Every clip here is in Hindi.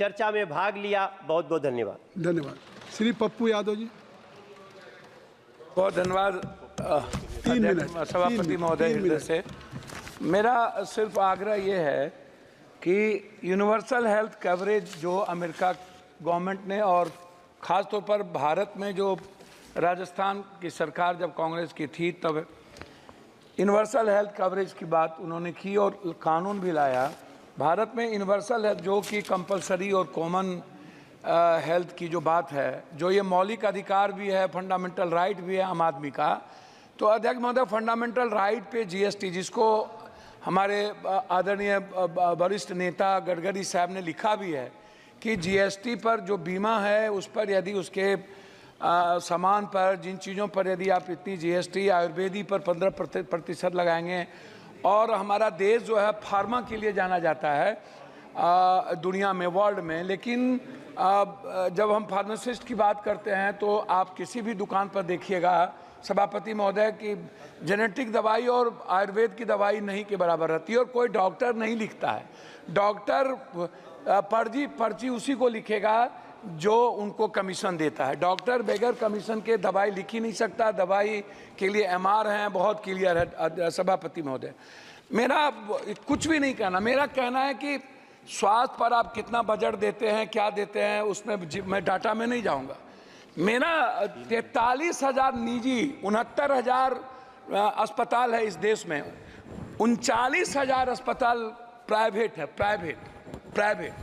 चर्चा में भाग लिया। बहुत बहुत धन्यवाद। धन्यवाद। श्री पप्पू यादव जी। बहुत धन्यवाद सभापति महोदय हृदय से। मेरा सिर्फ आग्रह ये है कि यूनिवर्सल हेल्थ कवरेज जो अमेरिका गवर्नमेंट ने और ख़ास तौर पर भारत में जो राजस्थान की सरकार जब कांग्रेस की थी तब यूनिवर्सल हेल्थ कवरेज की बात उन्होंने की और कानून भी लाया। भारत में यूनिवर्सल हेल्थ जो कि कंपलसरी और कॉमन हेल्थ की जो बात है, जो ये मौलिक अधिकार भी है, फंडामेंटल राइट भी है आम आदमी का। तो अध्यक्ष महोदय, फंडामेंटल राइट पे जीएसटी, जिसको हमारे आदरणीय वरिष्ठ नेता गडकरी साहब ने लिखा भी है कि जीएसटी पर जो बीमा है उस पर यदि उसके सामान पर जिन चीज़ों पर यदि आप इतनी जीएसटी, आयुर्वेदी पर 15% लगाएंगे, और हमारा देश जो है फार्मा के लिए जाना जाता है दुनिया में, वर्ल्ड में, लेकिन जब हम फार्मासिस्ट की बात करते हैं तो आप किसी भी दुकान पर देखिएगा सभापति महोदय की जेनेटिक दवाई और आयुर्वेद की दवाई नहीं के बराबर रहती है, और कोई डॉक्टर नहीं लिखता है। डॉक्टर पर्ची उसी को लिखेगा जो उनको कमीशन देता है। डॉक्टर बगैर कमीशन के दवाई लिख ही नहीं सकता। दवाई के लिए एमआर हैं, बहुत क्लियर है सभापति महोदय। मेरा कुछ भी नहीं कहना, मेरा कहना है कि स्वास्थ्य पर आप कितना बजट देते हैं, क्या देते हैं, उसमें मैं डाटा में नहीं जाऊंगा। मेरा 43,000 निजी, 69,000 अस्पताल है इस देश में, 39,000 अस्पताल प्राइवेट है, प्राइवेट।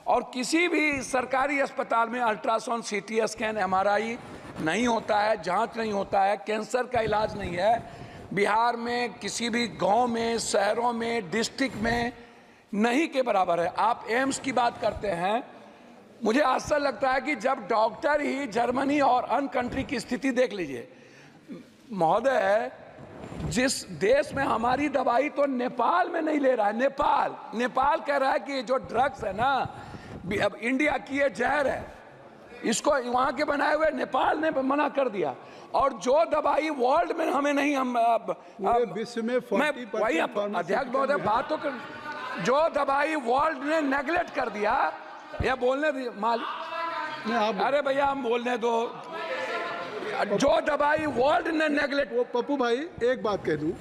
और किसी भी सरकारी अस्पताल में अल्ट्रासाउंड, सीटी स्कैन, एमआरआई नहीं होता है, जांच नहीं होता है, कैंसर का इलाज नहीं है। बिहार में किसी भी गांव में, शहरों में, डिस्ट्रिक्ट में नहीं के बराबर है। आप एम्स की बात करते हैं, मुझे आश्चर्य लगता है कि जब डॉक्टर ही जर्मनी और अन्य कंट्री की स्थिति देख लीजिए महोदय, जिस देश में हमारी दवाई तो नेपाल में नहीं ले रहा है। नेपाल कह रहा है कि जो ड्रग्स है ना, अब इंडिया की ये जहर है, इसको वहां के बनाए हुए नेपाल ने मना कर दिया। और जो दवाई वर्ल्ड में हमें नहीं, हम विश्व में वही अध्यक्ष महोदय बात तो कर, जो दवाई वर्ल्ड ने नेगलेक्ट कर दिया, या बोलने दी अरे भैया हम बोलने दो, जो दवाई वर्ल्ड ने नेगलेक्ट। वो पप्पू भाई एक बात कह दूं,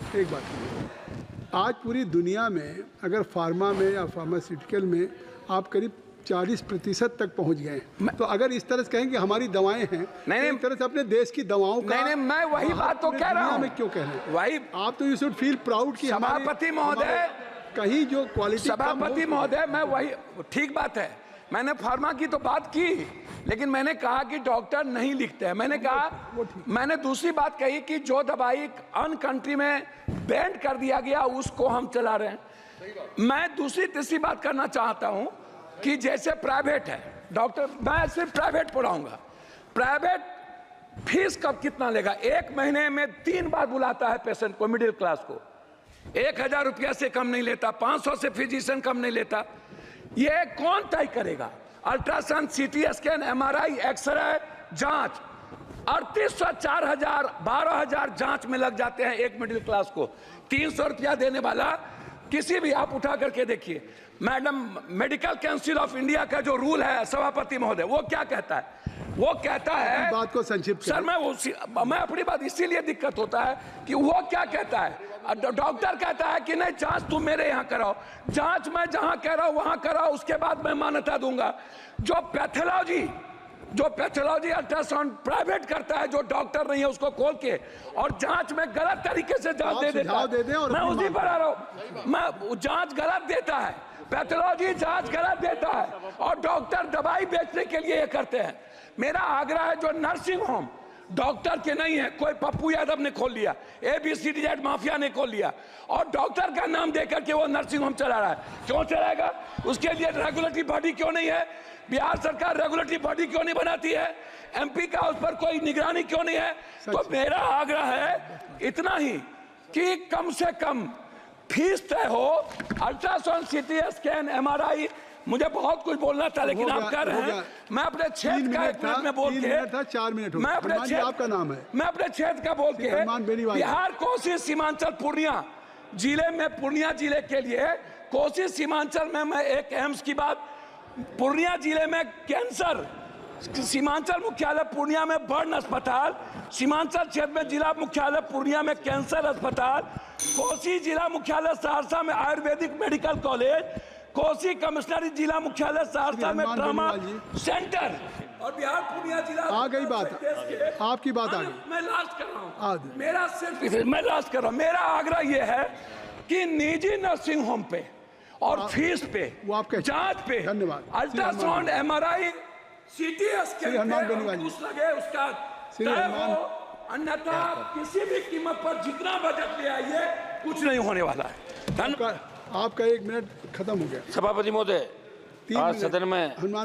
आज पूरी दुनिया में अगर फार्मा में या फार्मास्यूटिकल में आप करीब 40% तक पहुंच गए, तो अगर इस तरह से कहें कि हमारी दवाएं हैं, नहीं, एक तरह से अपने देश की दवाओं का, नहीं, मैं वही बात तो कह रहा हूं। मैं क्यों कह रहे हैं वही आप तो यू शुड फील प्राउड कि सभापति महोदय कहीं जो क्वालिटी, सभापति महोदय मैं वही, ठीक बात है, मैंने फार्मा की तो बात की, लेकिन मैंने कहा कि डॉक्टर नहीं लिखते हैं। मैंने दूसरी बात कही कि जो दवाई अन्य कंट्री में बैन कर दिया गया उसको हम चला रहे हैं। मैं दूसरी तीसरी बात करना चाहता हूं कि जैसे प्राइवेट है डॉक्टर, मैं सिर्फ प्राइवेट पढ़ाऊंगा, प्राइवेट फीस कब कितना लेगा? 1 महीने में 3 बार बुलाता है पेशेंट को, मिडिल क्लास को, 1,000 रुपया से कम नहीं लेता, 500 से फिजिशियन कम नहीं लेता। ये कौन तय करेगा? Ultrasound, CT scan, MRI, x ray, जांच 3800, 4,000, 12,000 जांच में लग जाते हैं एक मिडिल क्लास को। 300 रुपया देने वाला किसी भी, आप उठा करके देखिए madam, medical council of India का जो रूल है सभापति महोदय, वो क्या कहता है? वो कहता है, बात को संक्षिप्त सर मैं अपनी बात, इसीलिए दिक्कत होता है कि वो क्या कहता है, डॉक्टर कहता है कि नहीं जांच तुम मेरे यहाँ कराओ, जांच मैं जहाँ कह रहा हूँ वहाँ कराओ, उसके बाद मैं मान्यता दूंगा। जो पैथोलॉजी अल्ट्रासाउंड प्राइवेट करता है, जो डॉक्टर नहीं है उसको खोल के, और जांच में गलत तरीके से जांच दे देता है। मैं उसी पर आ रहा हूँ, मैं जांच गलत देता है, पैथोलॉजी जांच गलत देता है, और डॉक्टर दवाई बेचने के लिए ये करते हैं। मेरा आग्रह है, जो नर्सिंग होम डॉक्टर के नहीं है, कोई पप्पू यादव ने खोल लिया, ABCD माफिया ने खोल लिया, और डॉक्टर का नाम देकर के वो नर्सिंग होम चला रहा है। क्यों चलाएगा? उसके लिए रेगुलेटरी बॉडी क्यों नहीं है? बिहार सरकार रेगुलेटरी बॉडी क्यों नहीं बनाती है? MP का उस पर कोई निगरानी क्यों नहीं है? तो मेरा आग्रह है इतना ही कि कम से कम फीस तय हो, अल्ट्रासाउंड, सीटी स्कैन, MRI। मुझे बहुत कुछ बोलना था, लेकिन आप कर रहे हैं। मैं अपने क्षेत्र का 1 मिनट में बोल के, 4 मिनट मैं अपने क्षेत्र, आपका नाम है, मैं अपने क्षेत्र का बोल के, बिहार, कोसी, सीमांचल, पूर्णिया जिले में, पूर्णिया जिले के लिए कोसी सीमांचल में मैं एक एम्स की बात पूर्णिया जिले में कैंसर, सीमांचल मुख्यालय पूर्णिया में बर्न अस्पताल, सीमांचल क्षेत्र में जिला मुख्यालय पूर्णिया में कैंसर अस्पताल, कोसी जिला मुख्यालय सहरसा में आयुर्वेदिक मेडिकल कॉलेज, कोसी कमिश्नरी जिला मुख्यालय सहरसा में ट्रॉमा सेंटर, और बिहार पूर्णिया जिला। आ गई बात, आपकी बात आ गई। मैं लास्ट कर रहा हूँ, मेरा सिर्फ मैं लास्ट कर रहा हूँ। मेरा आग्रह यह है कि निजी नर्सिंग होम पे और फीस पे, जांच पे, अल्ट्रासाउंड, MRI, CT स्कैन लगे उसका तय हो, अन्यथा किसी भी कीमत पर जितना बजट ले आइए कुछ नहीं होने वाला है। आपका 1 मिनट खत्म हो गया। सभापति महोदय, आज सदन में हनुमान